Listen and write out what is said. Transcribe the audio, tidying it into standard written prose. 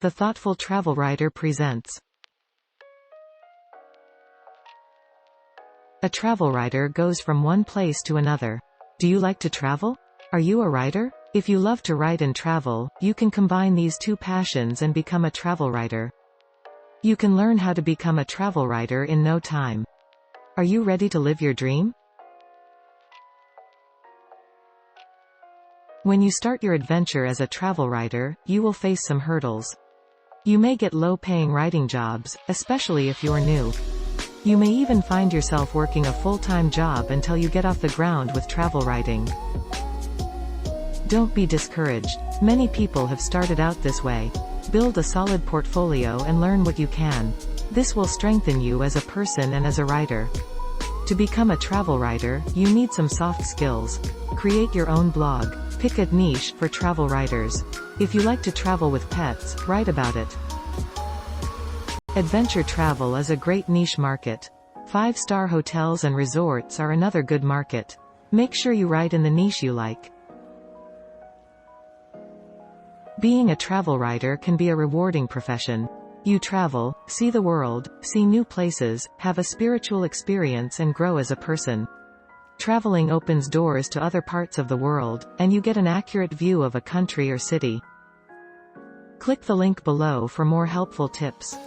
The Thoughtful Travel Writer presents. A travel writer goes from one place to another. Do you like to travel? Are you a writer? If you love to write and travel, you can combine these two passions and become a travel writer. You can learn how to become a travel writer in no time. Are you ready to live your dream? When you start your adventure as a travel writer, you will face some hurdles. You may get low-paying writing jobs, especially if you're new. You may even find yourself working a full-time job until you get off the ground with travel writing. Don't be discouraged. Many people have started out this way. Build a solid portfolio and learn what you can. This will strengthen you as a person and as a writer. To become a travel writer, you need some soft skills. Create your own blog. Pick a niche for travel writers. If you like to travel with pets, write about it. Adventure travel is a great niche market. 5-star hotels and resorts are another good market. Make sure you write in the niche you like. Being a travel writer can be a rewarding profession. You travel, see the world, see new places, have a spiritual experience and grow as a person. Traveling opens doors to other parts of the world, and you get an accurate view of a country or city. Click the link below for more helpful tips.